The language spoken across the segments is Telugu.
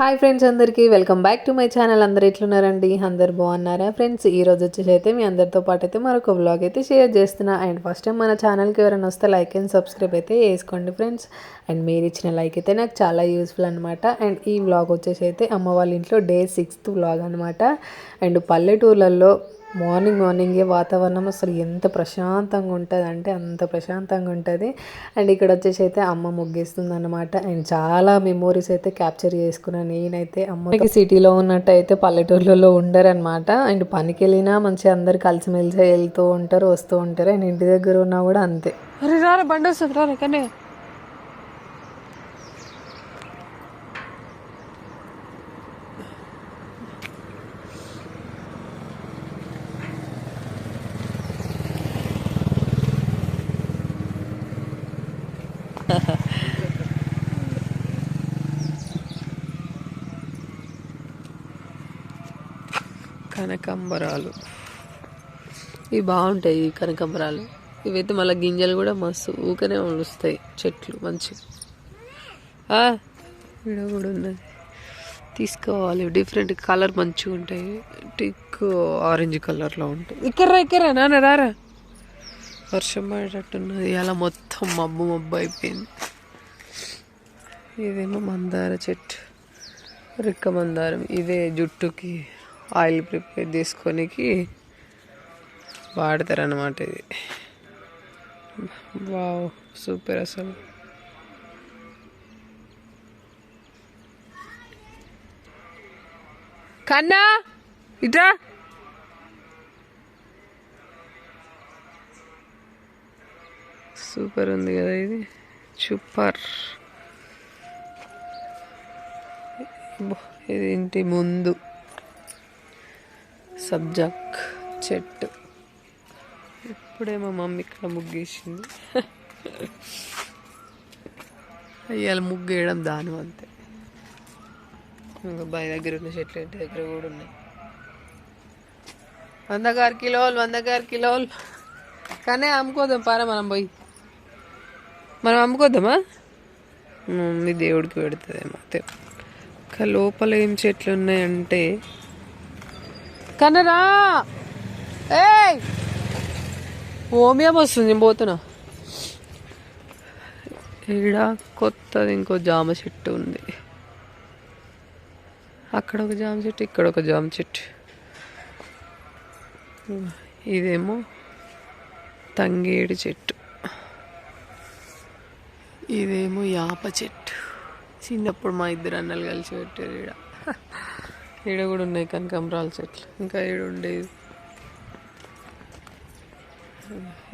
హాయ్ ఫ్రెండ్స్, అందరికీ welcome back to my channel. అందరు ఎట్లున్నారండి? అందరు బాగున్నారా ఫ్రెండ్స్? ఈ రోజు వచ్చేసి అయితే మీ అందరితో పాటు అయితే మరొక వ్లాగ్ అయితే షేర్ చేస్తున్నా. అండ్ ఫస్ట్ టైం మన ఛానల్కి ఎవరైనా వస్తే లైక్ అండ్ సబ్స్క్రైబ్ అయితే వేసుకోండి ఫ్రెండ్స్. అండ్ మీరు ఇచ్చిన లైక్ అయితే నాకు చాలా యూస్ఫుల్ అనమాట. అండ్ ఈ వ్లాగ్ వచ్చేసి అయితే అమ్మ వాళ్ళ ఇంట్లో డే 6th వ్లాగ్ అనమాట. అండ్ పల్లెటూర్లలో మార్నింగే వాతావరణం అసలు ఎంత ప్రశాంతంగా ఉంటుంది అంటే అంత ప్రశాంతంగా ఉంటుంది. అండ్ ఇక్కడ వచ్చేసి అయితే అమ్మ ముగ్గేస్తుంది అనమాట. అండ్ చాలా మెమోరీస్ అయితే క్యాప్చర్ చేసుకున్నాను నేనైతే. అమ్మకి సిటీలో ఉన్నట్టు అయితే పల్లెటూర్లలో ఉండరనమాట. అండ్ పనికి వెళ్ళినా మంచిగా అందరు కలిసిమెలిసి వెళ్తూ ఉంటారు, వస్తూ ఉంటారు. అండ్ ఇంటి దగ్గర ఉన్నా కూడా అంతే. అరే రారా బండి వస్తుంది, రారా కానీ కనకంబరాలు ఇవి బాగుంటాయి. ఈ కనకంబరాలు ఇవైతే మళ్ళీ గింజలు కూడా మస్తు ఊకనే వస్తాయి. చెట్లు మంచి ఇక్కడ కూడా ఉన్నది, తీసుకోవాలి. డిఫరెంట్ కలర్ మంచిగా ఉంటాయి. టిక్ ఆరెంజ్ కలర్లో ఉంటాయి. ఇక్కడ నాన్న రారా. వర్షం పడేటట్టున్నది అలా, మొత్తం మబ్బు అయిపోయింది. ఇదేమో మందార చెట్టు, రిక్క మందారం. ఇదే జుట్టుకి ఆయిల్ ప్రిపేర్ చేసుకోనికి వాడతారు అన్నమాట. ఇది వావ్ సూపర్ అసలు. కన్నా ఇట్రా. సూపర్ ఉంది కదా ఇది, సూపర్. ఇది ఇంటి ముందు సబ్జాక్ చెట్టు. ఇప్పుడేమో మమ్మీ ఇక్కడ ముగ్గేసింది. ఇవాళ ముగ్గు వేయడం దాని అంతే. ఇంకా బాయ్ దగ్గర ఉన్న చెట్లు ఇంటి దగ్గర కూడా ఉన్నాయి. 100 కిలోలు కానీ అమ్ముకోదాం పారా. మనం అమ్ముకోద్దామా? మమ్మీ దేవుడికి పెడుతుందేమో. ఇంకా లోపల ఏం చెట్లు ఉన్నాయంటే కన్నరా ఓమియం వస్తుంది, నేను పోతున్నా. ఈడ కొత్తది ఇంకో జామ చెట్టు ఉంది. అక్కడ ఒక జామ చెట్టు, ఇక్కడ ఒక జామ చెట్టు. ఇదేమో తంగేడు చెట్టు, ఇదేమో యాప చెట్టు. చిన్నప్పుడు మా ఇద్దరు అన్నలు కలిసి పెట్టారు. ఈడ కూడా ఉన్నాయి కనకాంబరాల చెట్లు. ఇంకా ఈడ ఉండేది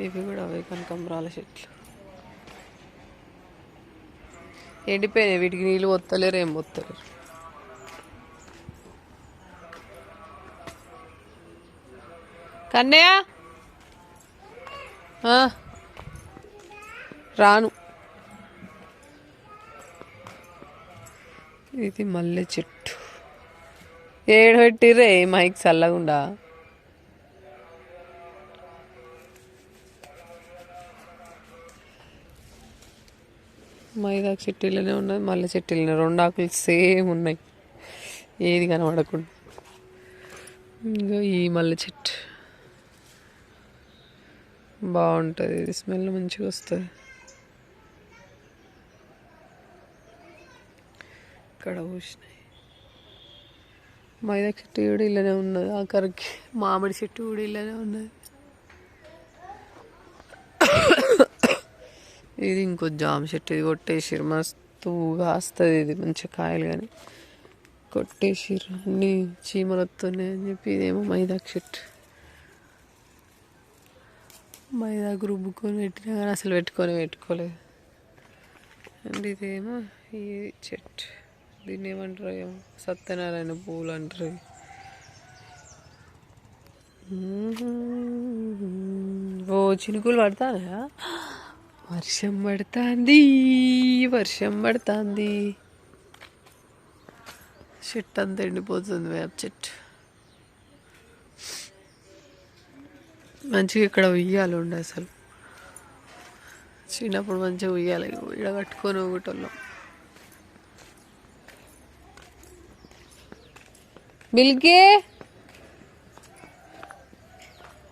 ఇవి కూడా అవే కనకాంబరాల చెట్లు. ఎండిపోయినాయి, వీటికి నీళ్ళు పొత్తలేరు, ఏం పొత్తలేరు. కన్నయ్య రాను. ఇది మల్లె చెట్టు. ఏడు పెట్టిర్రే మైక్ చల్లగుండా. మైదాకు చెట్టిలోనే ఉన్నది, మల్లె చెట్టిలోనే. 2 ఆకులు సేమ్ ఉన్నాయి, ఏది కనబడకుండా. ఇంకా ఈ మల్లె చెట్టు బాగుంటుంది, ఇది స్మెల్ మంచిగా వస్తుంది. ఇక్కడ పూసినాయి. మైదాకు చెట్టు కూడా ఇలానే ఉన్నది. ఆఖరికి మామిడి చెట్టు కూడా ఇలానే ఉన్నది. ఇది ఇంకో జామ చెట్టు. ఇది కొట్టేసిర్రు, మస్తు కాస్తుంది. ఇది మంచిగా కాయలు కానీ కొట్టేసిర్రు, అన్ని చీమలు వస్తున్నాయి అని చెప్పి. ఇదేమో మైదాకు చెట్టు. మైదాకు రుబ్బుకొని పెట్టినా కానీ అసలు పెట్టుకోలేదు. అండ్ ఇదేమో ఈ చెట్టు, దీన్ని ఏమంటారు, ఏమో సత్యనారాయణ పువ్వులు అంటారు. ఓ చినుకులు పడతాయా? వర్షం పడుతుంది. చెట్టు అంతా ఎండిపోతుంది. వేప చెట్టు మంచిగా ఇక్కడ ఉయ్యాలు ఉండే. అసలు చిన్నప్పుడు మంచిగా ఉయ్యాలి, ఇక్కడ కట్టుకొని ఊగటోళ్ళం. మిల్కే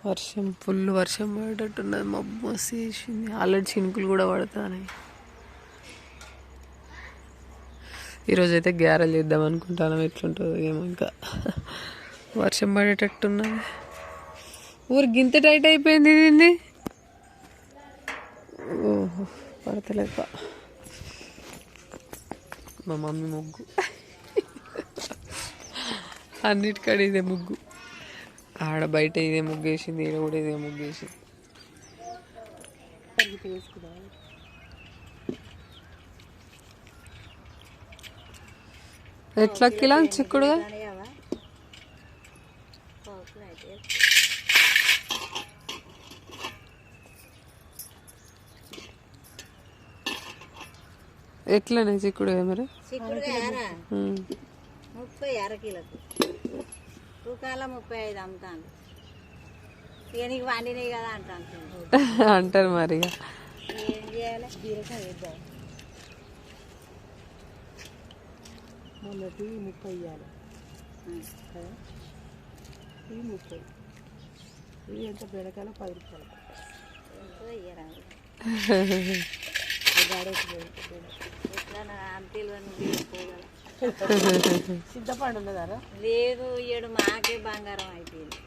వర్షం ఫుల్ వర్షం పడేటట్టున్నది, మబ్బు మస్తు వేసింది, ఆల్రెడీ చినుకులు కూడా పడతాయి. ఈరోజైతే గ్యారెలు చేద్దాం అనుకుంటాను, ఎట్లుంటుందో ఏమో. ఇంకా వర్షం పడేటట్టున్నది. ఊరు గింత టైట్ అయిపోయింది దీన్ని. ఓహో పడతలేక మా మమ్మీ ముగ్గు అన్నిటికాడ ఇదే ముగ్గు. ఆడ బయట ఇదే ముగ్గు వేసింది, ఈడ కూడా ఇదే ముగ్గు వేసింది. ఎట్లా కిలో చిక్కుడుగా? ఎట్లనే చిక్కుడుగా మరి? 30 అరకిలకు తూకాల 35 అమ్ముతాను. ఇక నీకు వండినాయి కదా అంటాను. అంటారు మరి. ఏం చేయాలి? బీరకాయ వేద్దాం. మొన్నటి 30 ఇవ్వాలి, 30 ఇది ఎంత బీరకాయలు 10 రూపాయలు ఎంతో ఇయ్యరాదు. సిద్ధపండు ఉన్నదారా? లేదు, ఇయ్యడు మాకే బంగారం అయిపోయింది.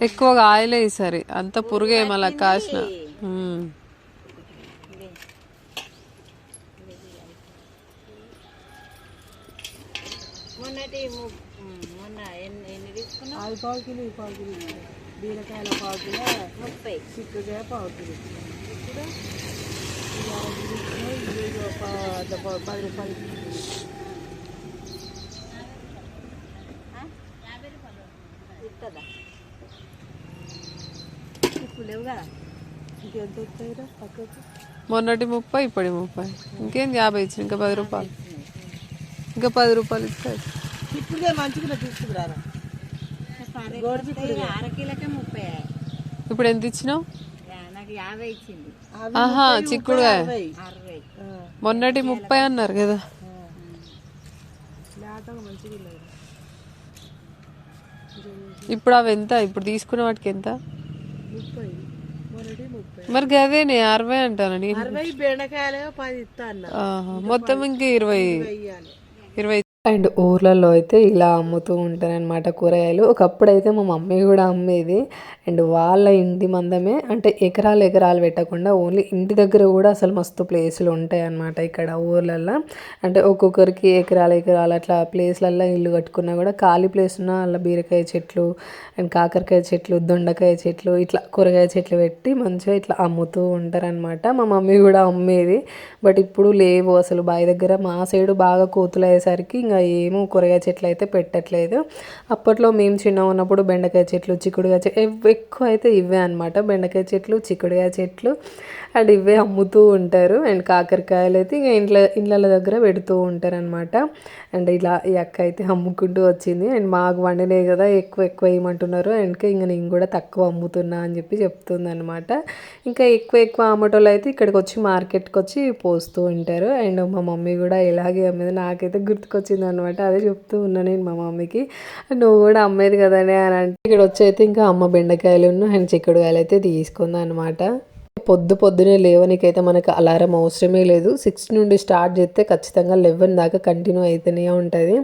ఎక్కువగా ఆయిలే ఈసారి, అంత పురుగే మళ్ళీ కాసిన. మొన్న ఎన్ని తీసుకున్నావు? 5 పావు కిలో, 1 పావు కిలో బీరకాయల, 1 పావు కిలో 30, చిక్కుడుకాయ 1 పావు కిలో. ఇప్పుడు 10 రూపాయలు. ఇస్తుందా? ఇప్పుడు లేవు కదా. ఇంకెంత వస్తాయిరా పక్కకు? మొన్నటి 30, ఇప్పటి 30. ఇంకేం 50 ఇచ్చిన, ఇంకా 10 రూపాయలు, ఇంకా 10 రూపాయలు ఇస్తాయి. చిక్కుడుకాయ మంచిగా తీసుకురారా. అరకిలకే 30. ఇప్పుడు ఎంత ఇచ్చినావు? నాకు 50 ఇచ్చింది. ఆహా చిక్కుడుకాయ 60. మొన్నటి 30 అన్నారు కదా. మంచిగా ఇప్పుడు అవి ఎంత? ఇప్పుడు తీసుకున్న వాటికి ఎంత? 30, మొన్నటి 30. మరి గదేనే 60 అంటాను నేను. 60 బెండకాయలు 10 ఇస్తా అన్న. మొత్తం ఇంకా 20 ఇవ్వాలి. అండ్ ఊర్లలో అయితే ఇలా అమ్ముతూ ఉంటారనమాట కూరగాయలు. ఒకప్పుడు అయితే మా మమ్మీ కూడా అమ్మేది. అండ్ వాళ్ళ ఇంటి మందమే, అంటే ఎకరాలు పెట్టకుండా ఓన్లీ ఇంటి దగ్గర కూడా అసలు మస్తు ప్లేసులు ఉంటాయి అన్నమాట ఇక్కడ ఊర్లల్లో. అంటే ఒక్కొక్కరికి ఎకరాలు అట్లా ప్లేస్లల్లో ఇల్లు కట్టుకున్నా కూడా ఖాళీ ప్లేస్ ఉన్న అలా బీరకాయ చెట్లు అండ్ కాకరకాయ చెట్లు, దొండకాయ చెట్లు, ఇట్లా కూరగాయ చెట్లు పెట్టి మంచిగా ఇట్లా అమ్ముతూ ఉంటారనమాట. మా మమ్మీ కూడా అమ్మేది. బట్ ఇప్పుడు లేవు అసలు. బావి దగ్గర మా సైడు బాగా కోతులు అయ్యేసరికి ఇంకా ఏమో కూరగాయ చెట్లు అయితే పెట్టట్లేదు. అప్పట్లో మేము చిన్నగా ఉన్నప్పుడు బెండకాయ చెట్లు, చిక్కుడుకాయ చెట్లు ఎక్కువ అయితే ఇవే అనమాట. బెండకాయ చెట్లు, చిక్కుడుకాయ చెట్లు అండ్ ఇవే అమ్ముతూ ఉంటారు. అండ్ కాకరకాయలు అయితే ఇంకా ఇళ్ళ దగ్గర పెడుతూ ఉంటారు అనమాట. అండ్ ఇలా ఈ అక్క అయితే అమ్ముకుంటూ వచ్చింది. అండ్ మాకు వండినాయి కదా ఎక్కువ ఇవ్వమంటున్నారు. అండ్ ఇంకా నేను కూడా తక్కువ అమ్ముతున్నా అని చెప్పి చెప్తుంది అనమాట. ఇంకా ఎక్కువ అమ్మటోళ్ళు అయితే ఇక్కడికి వచ్చి మార్కెట్కి వచ్చి పోస్తూ ఉంటారు. అండ్ మా మమ్మీ కూడా ఇలాగే అమ్మేది. నాకైతే గుర్తుకొచ్చింది అనమాట. అదే చెప్తూ ఉన్నా నేను మా మమ్మీకి, నువ్వు కూడా అమ్మేది కదనే అని అంటే, ఇక్కడ వచ్చి అయితే ఇంకా అమ్మ బెండకాయలు అండ్ చిక్కుడుకాయలు అయితే తీసుకుంది అనమాట. పొద్దునే లేవనికైతే మనకు అలారం అవసరమే లేదు. 6 నుండి స్టార్ట్ చేస్తే ఖచ్చితంగా 11 దాకా కంటిన్యూ అయితేనే ఉంటుంది.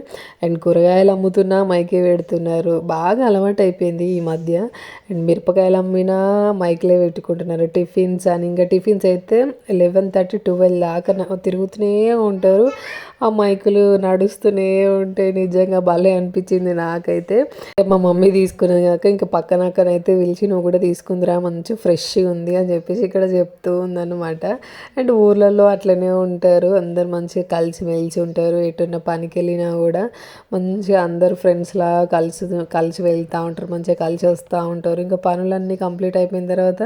అండ్ కూరగాయలు అమ్ముతున్నా మైకే పెడుతున్నారు. బాగా అలవాటు అయిపోయింది ఈ మధ్య. అండ్ మిరపకాయలు అమ్మినా మైక్లే పెట్టుకుంటున్నారు. టిఫిన్స్ అని, ఇంకా టిఫిన్స్ అయితే 11:30, 12 దాకా తిరుగుతూనే ఉంటారు. ఆ మైకులు నడుస్తూనే ఉంటాయి. నిజంగా భలే అనిపించింది నాకైతే. మా మమ్మీ తీసుకున్నాక ఇంకా పక్కనక్కనైతే పిలిచి, నువ్వు కూడా తీసుకుందిరా, మంచి ఫ్రెష్గా ఉంది అని చెప్పేసి ఇక్కడ చెప్తూ ఉందన్నమాట. అండ్ ఊర్లలో అట్లనే ఉంటారు, అందరు మంచిగా కలిసిమెలిసి ఉంటారు. ఎటున్న పనికి వెళ్ళినా కూడా మంచిగా అందరు ఫ్రెండ్స్లా కలిసి వెళ్తూ ఉంటారు, మంచిగా కలిసి వస్తూ ఉంటారు. ఇంకా పనులన్నీ కంప్లీట్ అయిపోయిన తర్వాత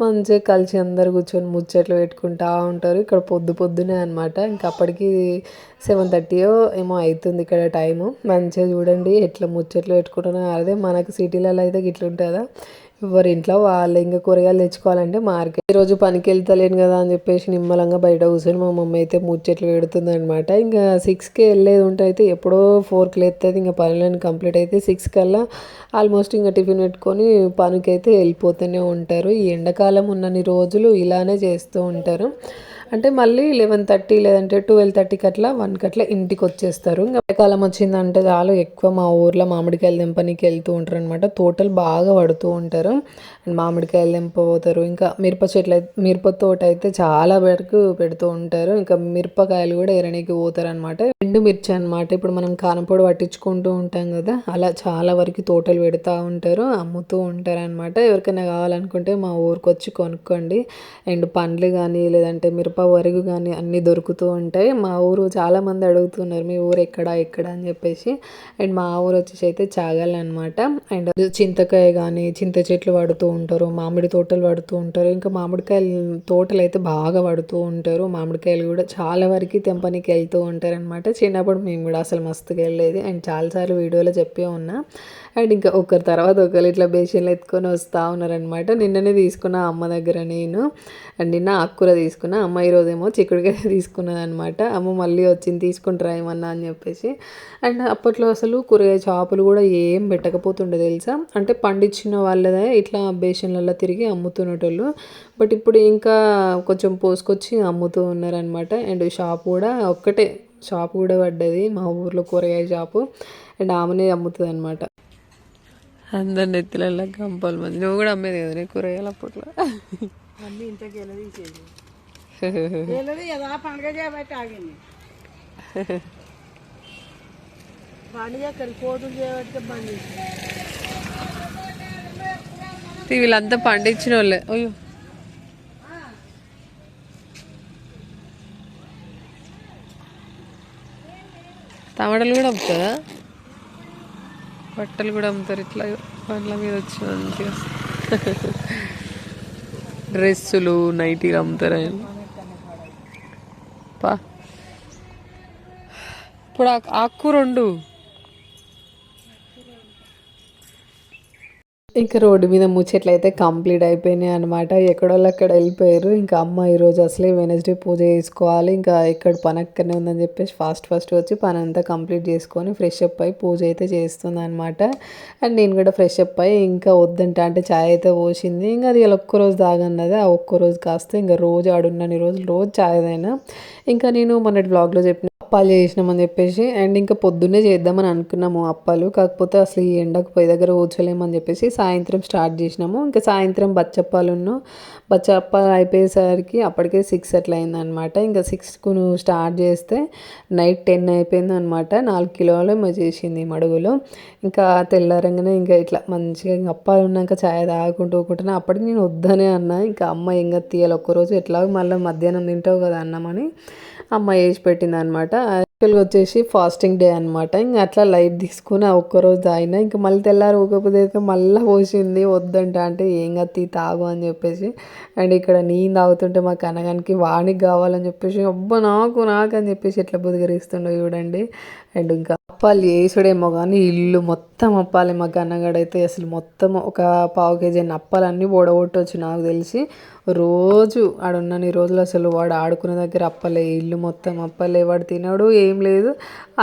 మంచిగా కలిసి అందరు కూర్చొని ముచ్చట్లు పెట్టుకుంటూ ఉంటారు. ఇక్కడ పొద్దునే అనమాట. ఇంకా అప్పటికి 7:30 ఏమో అవుతుంది ఇక్కడ టైము. మంచిగా చూడండి ఎట్లా ముచ్చట్లు పెట్టుకుంటున్నా. అదే మనకు సిటీలలో అయితే ఇట్లా ఉంటుందా, ఎవరి ఇంట్లో వాళ్ళు ఇంకా కూరగాయలు తెచ్చుకోవాలంటే మార్కెట్. ఈరోజు పనికి వెళ్తలేను కదా అని చెప్పేసి నిమ్మలంగా బయట కూర్చొని మా మమ్మీ అయితే ముచ్చట్లు పెడుతుంది అనమాట. ఇంకా 6కి వెళ్ళేది ఉంటే అయితే ఎప్పుడో 4కి లేస్తుంది. ఇంకా పనులను కంప్లీట్ అయితే 6 కల్లా ఆల్మోస్ట్ ఇంకా టిఫిన్ పెట్టుకొని పనికి అయితే వెళ్ళిపోతూనే ఉంటారు. ఈ ఎండాకాలం ఉన్నన్ని రోజులు ఇలానే చేస్తూ ఉంటారు. అంటే మళ్ళీ 11:30 లేదంటే 12:30కి అట్లా 1కి అట్లా ఇంటికి వచ్చేస్తారు. ఇంకా ఎండాకాలం వచ్చిందంటే చాలు ఎక్కువ మా ఊర్లో మామిడికాయలు తెంపనీకి వెళ్తూ ఉంటారు అనమాట. తోటలు బాగా పడుతూ ఉంటారు అండ్ మామిడికాయలు తెంపబోతారు. ఇంకా మిరప తోట అయితే చాలా వరకు పెడుతూ ఉంటారు. ఇంకా మిరపకాయలు కూడా ఎరనీకి పోతారు అనమాట. ఎండు మిర్చి అనమాట. ఇప్పుడు మనం కారంపొడి పట్టించుకుంటూ ఉంటాం కదా, అలా చాలా వరకు తోటలు పెడతా ఉంటారు, అమ్ముతూ ఉంటారు అనమాట. ఎవరికైనా కావాలనుకుంటే మా ఊరికి వచ్చి కొనుక్కోండి. అండ్ పండ్లు కానీ లేదంటే మిరప వరకు కానీ అన్నీ దొరుకుతూ ఉంటాయి. మా ఊరు చాలామంది అడుగుతున్నారు మీ ఊరు ఎక్కడ అని చెప్పేసి. అండ్ మా ఊరు వచ్చేసి అయితే చాగల్ అనమాట. అండ్ చింతకాయ కానీ చింత చెట్లు పడుతూ ఉంటారు, మామిడి తోటలు పడుతూ ఉంటారు. ఇంకా మామిడికాయలు తోటలు అయితే బాగా పడుతూ ఉంటారు. మామిడికాయలు కూడా చాలా వరకు తెంపనికి వెళ్తూ ఉంటారు అనమాట. చిన్నప్పుడు మేము కూడా అసలు మస్తుగా వెళ్ళేది అండ్ చాలాసార్లు వీడియోలో చెప్పే ఉన్నా. అండ్ ఇంకా ఒకరి తర్వాత ఒకరు ఇట్లా బేషన్లు ఎత్తుకొని వస్తూ ఉన్నారనమాట. నిన్ననే తీసుకున్న అమ్మ దగ్గర నేను. అండ్ నిన్న ఆకుకూర తీసుకున్నా, అమ్మ ఈరోజేమో చిక్కుడుకాయ తీసుకున్నది అనమాట. అమ్మ మళ్ళీ వచ్చింది తీసుకుంటారా ఏమన్నా అని చెప్పేసి. అండ్ అప్పట్లో అసలు కూరగాయ షాపులు కూడా ఏం పెట్టకపోతుండే తెలుసా. అంటే పండించిన వాళ్ళదే ఇట్లా బేషన్లలో తిరిగి అమ్ముతున్నటోళ్ళు. బట్ ఇప్పుడు ఇంకా కొంచెం పోసుకొచ్చి అమ్ముతూ ఉన్నారనమాట. అండ్ షాప్ కూడా ఒక్కటే షాప్ కూడా పడ్డది మా ఊర్లో, కూరగాయ షాపు. అండ్ ఆమెనే అమ్ముతుంది అనమాట. అందరి నెత్తిలల్లో గంపలు మంది. నువ్వు కూడా అమ్మేది కదా నీ కూరగాయలు అప్పట్లో. అన్నీ ఇంతకి ఎలా తీసేది వెళ్ళదు కదా పండుగ చేయబట్టి ఆగింది. బండి అక్కడ కోతులు చేయబట్టి బండి వీళ్ళంతా పండించిన వాళ్ళే. అయ్యో టమాటాలు కూడా అమ్ముతుందా? బట్టలు కూడా అమ్ముతారు ఇట్లా బండ్ల మీద వచ్చి మంచిగా. డ్రెస్సులు నైటీలు అమ్ముతారు ఆయన. పా ఇప్పుడు ఆకుకూర వండు. ఇంకా రోడ్డు మీద ముచ్చట్లు అయితే కంప్లీట్ అయిపోయినాయి అనమాట. ఎక్కడోళ్ళు అక్కడ వెళ్ళిపోయారు. ఇంకా అమ్మ ఈరోజు అసలే వెనస్డే పూజ చేసుకోవాలి, ఇంకా ఇక్కడ పని అక్కడనే ఉందని చెప్పేసి ఫాస్ట్ వచ్చి పని అంతా కంప్లీట్ చేసుకొని ఫ్రెష్ అప్ అయ్యి పూజ అయితే చేస్తుంది అనమాట. అండ్ నేను కూడా ఫ్రెష్ అప్ అయ్యి ఇంకా వద్దంటే అంటే ఛాయ్ అయితే పోసింది. ఇంకా అది ఇలా ఒక్కరోజు తాగన్నది, ఆ ఒక్కరోజు కాస్త ఇంకా రోజు ఆడున్నన్ని రోజులు రోజు ఛాయ్ అయినా. ఇంకా నేను మొన్నటి బ్లాగ్లో చెప్పిన అప్పాలు చేసినామని చెప్పేసి. అండ్ ఇంకా పొద్దున్నే చేద్దామని అనుకున్నాము అప్పాలు, కాకపోతే అసలు ఈ ఎండకు పొయ్యి దగ్గర కూర్చోలేమని చెప్పేసి సాయంత్రం స్టార్ట్ చేసినాము. ఇంకా సాయంత్రం బచ్చప్పాలు అయిపోయేసరికి అప్పటికే 6 అట్లా అయిందనమాట. ఇంకా 6కు స్టార్ట్ చేస్తే నైట్ 10 అయిపోయింది అనమాట. 4 కిలోలు ఏమో చేసింది మడుగులో. ఇంకా తెల్లారంగానే ఇంకా ఇట్లా మంచిగా ఇంకా అప్పాలు ఉన్నాక ఛాయ్ తాగుకుంటూ అప్పటికి నేను వద్దనే అన్నా. ఇంకా అమ్మ ఇంకా తీయాలి ఒక్కరోజు ఎట్లాగో మళ్ళీ మధ్యాహ్నం తింటావు కదా అన్నమని అమ్మ వేసి పెట్టింది అనమాట. యాక్చువల్గా వచ్చేసి ఫాస్టింగ్ డే అనమాట. ఇంకా అట్లా లైట్ తీసుకుని ఆ ఒక్కరోజు తాగినా. ఇంకా మళ్ళీ తెల్లారి ఊకపోతే మళ్ళీ పోసింది వద్దంట, అంటే ఏం కత్తి తాగు అని చెప్పేసి. అండ్ ఇక్కడ నేను తాగుతుంటే మా కనగానికి వానికి కావాలని చెప్పేసి అబ్బా నాకు అని చెప్పేసి ఎట్లా బుదిగరిస్తుండో చూడండి. అండ్ ఇంకా అప్పాలు చేసుడేమో కానీ ఇల్లు మొత్తం అప్పాలి. మా కన్నగాడైతే అసలు మొత్తం ఒక పావు కేజీ అప్పాలన్నీ ఓడగొట్టవచ్చు నాకు తెలిసి. రోజు ఆడున్నన్ని రోజులు అసలు వాడు ఆడుకునే దగ్గర అప్పలే, ఇల్లు మొత్తం అప్పలే, వాడు తినడు ఏం లేదు,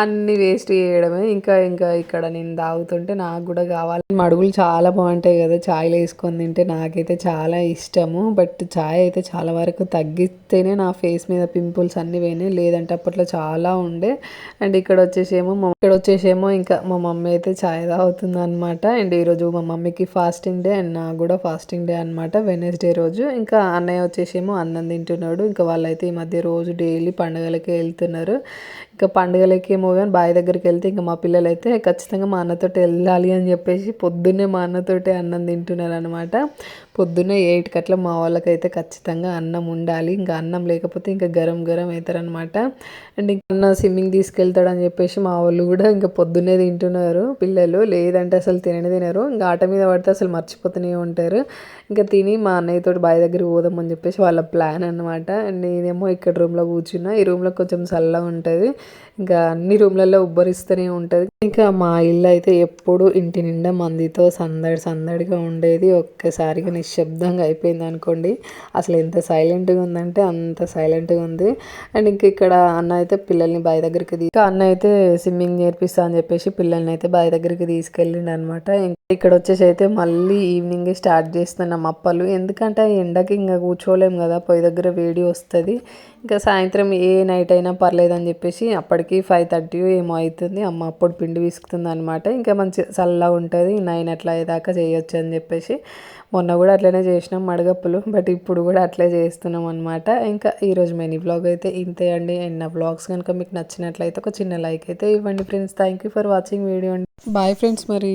అన్నీ వేస్ట్ చేయడమే. ఇంకా ఇక్కడ నేను తాగుతుంటే నాకు కూడా కావాలి. మడుగులు చాలా బాగుంటాయి కదా, ఛాయ్లో వేసుకొని తింటే నాకైతే చాలా ఇష్టము. బట్ ఛాయ్ అయితే చాలా వరకు తగ్గిస్తేనే నా ఫేస్ మీద పింపుల్స్ అన్నీ పోయినాయి, లేదంటే అప్పట్లో చాలా ఉండే. అండ్ ఇక్కడ వచ్చేసేమో ఇంకా మా మమ్మీ అయితే ఛాయ్ తాగుతుంది అనమాట. అండ్ ఈరోజు మా మమ్మీకి ఫాస్టింగ్ డే అండ్ నాకు కూడా ఫాస్టింగ్ డే అనమాట, వెనస్డే రోజు. ఇంకా అన్నయ్య వచ్చేసేమో అన్నం తింటున్నాడు. ఇంకా వాళ్ళైతే ఈ మధ్య రోజు డైలీ పండుగలకి వెళ్తున్నారు. ఇంకా పండుగలకి ఏమో కానీ బావి దగ్గరికి వెళ్తే ఇంకా మా పిల్లలు అయితే ఖచ్చితంగా మా అన్నతోటి వెళ్ళాలి అని చెప్పేసి పొద్దున్నే మా అన్నతోటి అన్నం తింటున్నారు అనమాట. పొద్దున్నే 8కి అట్లా మా వాళ్ళకైతే ఖచ్చితంగా అన్నం ఉండాలి. ఇంకా అన్నం లేకపోతే ఇంకా గరం అవుతారనమాట. అండ్ ఇంకా అన్న స్విమ్మింగ్ తీసుకెళ్తాడని చెప్పేసి మా వాళ్ళు కూడా ఇంకా పొద్దున్నే తింటున్నారు పిల్లలు, లేదంటే అసలు తినరు. ఇంకా ఆట మీద పడితే అసలు మర్చిపోతూనే ఉంటారు. ఇంకా తిని మా అన్నయ్యతో బావి దగ్గరికి పోదామని చెప్పేసి వాళ్ళ ప్లాన్ అనమాట. అండ్ నేనేమో ఇక్కడ రూమ్లో కూర్చున్నా. ఈ రూమ్లో కొంచెం చల్లగా ఉంటుంది. ఇంకా అన్ని రూమ్లలో ఉబ్బరిస్తూనే ఉంటుంది. ఇంకా మా ఇల్లు అయితే ఎప్పుడు ఇంటి నిండా మందితో సందడిగా ఉండేది. ఒక్కసారిగా నిశ్శబ్దంగా అయిపోయింది అనుకోండి. అసలు ఎంత సైలెంట్గా ఉందంటే అంత సైలెంట్గా ఉంది. అండ్ ఇంకా ఇక్కడ అన్న అయితే పిల్లల్ని బావి దగ్గరికి ఇంకా అన్న అయితే స్విమ్మింగ్ నేర్పిస్తా అని చెప్పేసి పిల్లల్ని అయితే బావి దగ్గరికి తీసుకెళ్ళిండు అనమాట. ఇక్కడ వచ్చేసి అయితే మళ్ళీ ఈవినింగ్ స్టార్ట్ చేస్తున్నాం అప్పలు. ఎందుకంటే ఎండకి ఇంకా కూర్చోలేము కదా, పొయ్యి దగ్గర వేడి వస్తుంది. ఇంకా సాయంత్రం ఏ నైట్ అయినా పర్లేదని చెప్పేసి అప్పటికి 5:30 ఏమో అవుతుంది. అమ్మ అప్పుడు పిండి విసుకుతుంది అనమాట. ఇంకా మంచి చల్లగా ఉంటుంది, 9 అట్లా అయ్యేదాకా చేయొచ్చు అని చెప్పేసి మొన్న కూడా అట్లనే చేసినాం మడగప్పులు. బట్ ఇప్పుడు కూడా అట్లే చేస్తున్నాం అనమాట. ఇంకా ఈరోజు మినీ వ్లాగ్ అయితే ఇంతే అండి. అండ్ నా వ్లాగ్స్ కనుక మీకు నచ్చినట్లయితే ఒక చిన్న లైక్ అయితే ఇవ్వండి friends. Thank you for watching video అండి. బాయ్ ఫ్రెండ్స్ మరి.